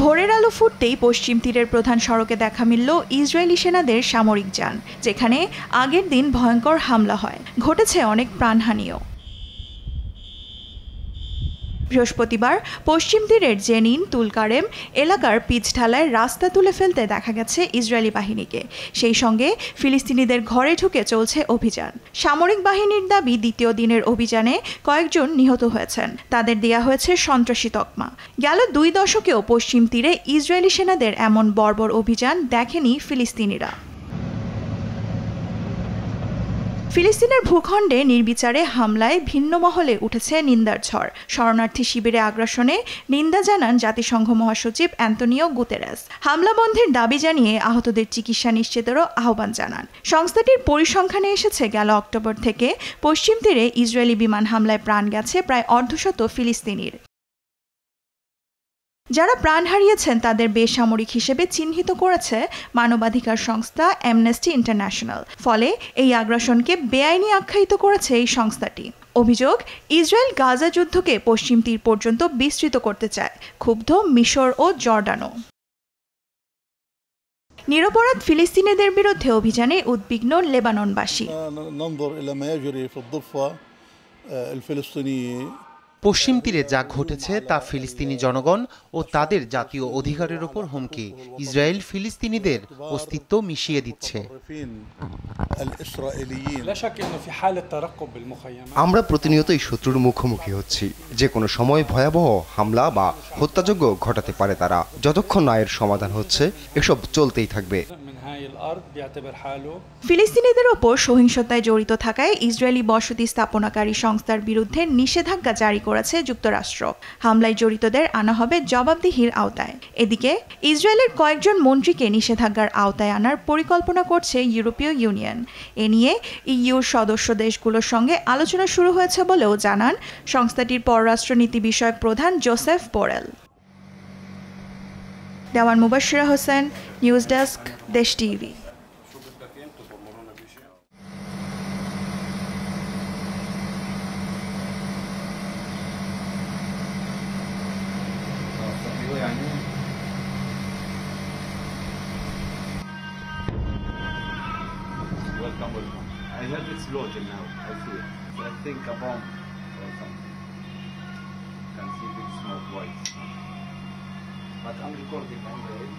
ভোরের আলো ফুটতেই পশ্চিম তীরের প্রধান সড়কে দেখা মিলল ইসরায়েলি সেনাদের সামরিক যান, যেখানে আগের দিন ভয়ঙ্কর হামলা হয়। ঘটেছে অনেক প্রাণহানিও। বৃহস্পতিবার পশ্চিম তীরের জেনিন তুলকারেম এলাকার পিচ ঢালায় রাস্তা তুলে ফেলতে দেখা গেছে ইসরায়েলি বাহিনীকে। সেই সঙ্গে ফিলিস্তিনিদের ঘরে ঢুকে চলছে অভিযান। সামরিক বাহিনীর দাবি, দ্বিতীয় দিনের অভিযানে কয়েকজন নিহত হয়েছেন, তাদের দেয়া হয়েছে সন্ত্রাসী তকমা। গেল 2 দশকেও পশ্চিম তীরে ইসরায়েলি সেনাদের এমন বর্বর অভিযান দেখেনি ফিলিস্তিনিরা। ফিলিস্তিনের ভূখণ্ডে নির্বিচারে হামলায় ভিন্ন মহলে উঠেছে নিন্দার ঝড়। শরণার্থী শিবিরে আগ্রাসনে নিন্দা জানান জাতিসংঘ মহাসচিব অ্যান্তোনিও গুতেরেস। হামলা বন্ধের দাবি জানিয়ে আহতদের চিকিৎসা নিশ্চিতেরও আহ্বান জানান। সংস্থাটির পরিসংখ্যানে এসেছে, গেল অক্টোবর থেকে পশ্চিম তীরে ইসরায়েলি বিমান হামলায় প্রাণ গেছে প্রায় অর্ধশত ফিলিস্তিনির। যারা প্রাণ হারিয়েছেন তাদের বেসামরিক হিসেবে চিহ্নিত করেছে মানবাধিকার সংস্থা অ্যামনেস্টি ইন্টারন্যাশনাল। ফলে এই আগ্রাসনকে বেআইনি আখ্যায়িত করেছে এই সংস্থাটি। অভিযোগ, ইসরায়েল গাজা যুদ্ধকে পশ্চিম তীর পর্যন্ত বিস্তৃত করতে চায়। ক্ষুব্ধ মিশর ও জর্ডানও। নিরপরাধ ফিলিস্তিনিদের বিরুদ্ধে অভিযানে উদ্বিগ্ন লেবাননবাসী। পশ্চিম তীরে যা ঘটেছে তা ফিলিস্তিনি জনগণ ও তাদের জাতীয় অধিকারের ওপর হুমকি। ইসরায়েল ফিলিস্তিনিদের অস্তিত্ব মিশিয়ে দিচ্ছে। আমরা প্রতিনিয়তই শত্রুর মুখোমুখি হচ্ছি। যে কোনো সময় ভয়াবহ হামলা বা হত্যাযজ্ঞ ঘটাতে পারে তারা। যতক্ষণ না এর সমাধান হচ্ছে, এসব চলতেই থাকবে। ফিলিস্তিনিদের ওপর সহিংসতায় জড়িত থাকায় ইসরায়েলি বসতি স্থাপনাকারী সংস্থার বিরুদ্ধে নিষেধাজ্ঞা জারি করেছে যুক্তরাষ্ট্র। হামলায় জড়িতদের আনা হবে জবাবদিহির আওতায়। এদিকে ইসরায়েলের কয়েকজন মন্ত্রীকে নিষেধাজ্ঞার আওতায় আনার পরিকল্পনা করছে ইউরোপীয় ইউনিয়ন। এ নিয়ে ইইউর সদস্য দেশগুলোর সঙ্গে আলোচনা শুরু হয়েছে বলেও জানান সংস্থাটির পররাষ্ট্রনীতি বিষয়ক প্রধান জোসেফ বোরেল। দেওয়ান মুবাশশিরা হোসেন, নিউজ ডেস্ক, দেশ TV. Welcome. I heard it's loaded now. I see it. I think a bomb or something. You can see big smoke white. But I'm recording anyway.